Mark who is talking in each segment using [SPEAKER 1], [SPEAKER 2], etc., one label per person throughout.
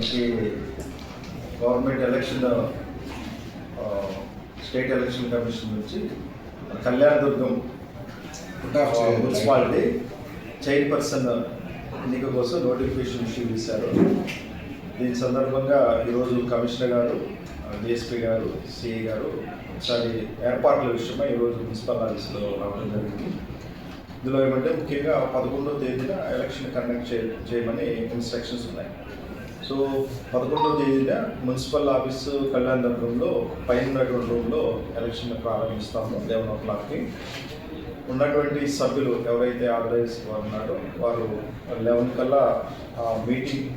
[SPEAKER 1] మనకి government election state election commission నుంచి Kalyandurg municipality chairperson ఎన్నిక కోసం నోటిఫికేషన్ ఇష్యూ చేశారు. దీని సందర్భంగా ఈరోజు కమిషనర్ గారు, డిఎస్పీ గారు, సిఐ గారు ఒకసారి ఏర్పాట్ల విషయమై ఈరోజు మున్సిపల్ ఆఫీస్లో రావడం జరిగింది. ఇందులో ఏమంటే ముఖ్యంగా 11వ తేదీన ఎలక్షన్ కండక్ట్ చేయమని ఇన్స్ట్రక్షన్స్ ఉన్నాయి. సో 11వ తేదీన మున్సిపల్ ఆఫీసు కళ్యాణదుర్గంలో పైన ఉన్నటువంటి రూమ్లో ఎలక్షన్ ప్రారంభిస్తాము. 11 ఉన్నటువంటి సభ్యులు ఎవరైతే ఆర్గనైజ్ ఉన్నారో వారు 11 కల్లా మీటింగ్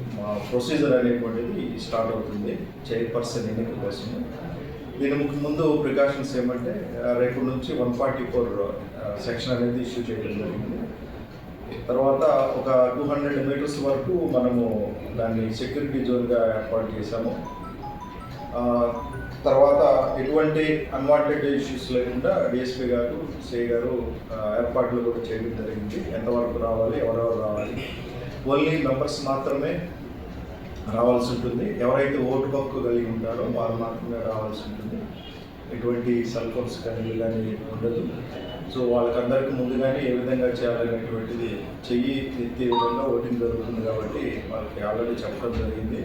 [SPEAKER 1] ప్రొసీజర్ అనేటువంటిది స్టార్ట్ అవుతుంది చైర్పర్సన్ ఎన్నిక కోసం. దీనికి ముందు ప్రికాషన్స్ ఏమంటే రేపు నుంచి 144 సెక్షన్ అనేది ఇష్యూ చేయడం జరిగింది. తర్వాత ఒక 200 మీటర్స్ వరకు మనము దాన్ని సెక్యూరిటీ జోన్గా ఏర్పాటు చేశాము. తర్వాత ఎటువంటి అన్వాంటెడ్ ఇష్యూస్ లేకుండా డిఎస్పీ గారు, సిఐ గారు ఏర్పాట్లు కూడా చేయడం జరిగింది. ఎంతవరకు రావాలి, ఎవరెవరు రావాలి, ఓన్లీ మెంబర్స్ మాత్రమే రావాల్సి ఉంటుంది. ఎవరైతే ఓటు హక్కు కలిగి ఉంటారో వారు మాత్రమే రావాల్సి ఉంటుంది. ఎటువంటి సెల్ ఫోన్స్ కానీ ఉండదు. సో వాళ్ళకందరికీ ముందుగానే ఏ విధంగా చేయాలనేటువంటిది చెయ్యి ఎత్తే విధంగా ఓటింగ్ జరుగుతుంది కాబట్టి వాళ్ళకి ఆల్రెడీ చెప్పడం జరిగింది.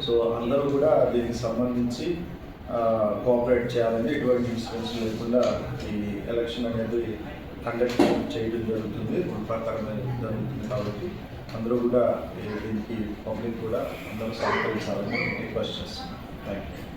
[SPEAKER 1] సో అందరూ కూడా దీనికి సంబంధించి కోఆపరేట్ చేయాలని, ఎటువంటి ఇన్సిడెంట్స్ లేకుండా ఈ ఎలక్షన్ అనేది కండక్ట్ చేయడం జరుగుతుంది, ప్రకారమే జరుగుతుంది. కాబట్టి అందరూ కూడా దీనికి పబ్లిక్ కూడా అందరూ సహకరించాలని రిక్వెస్ట్ చేస్తున్నాను. Thank you.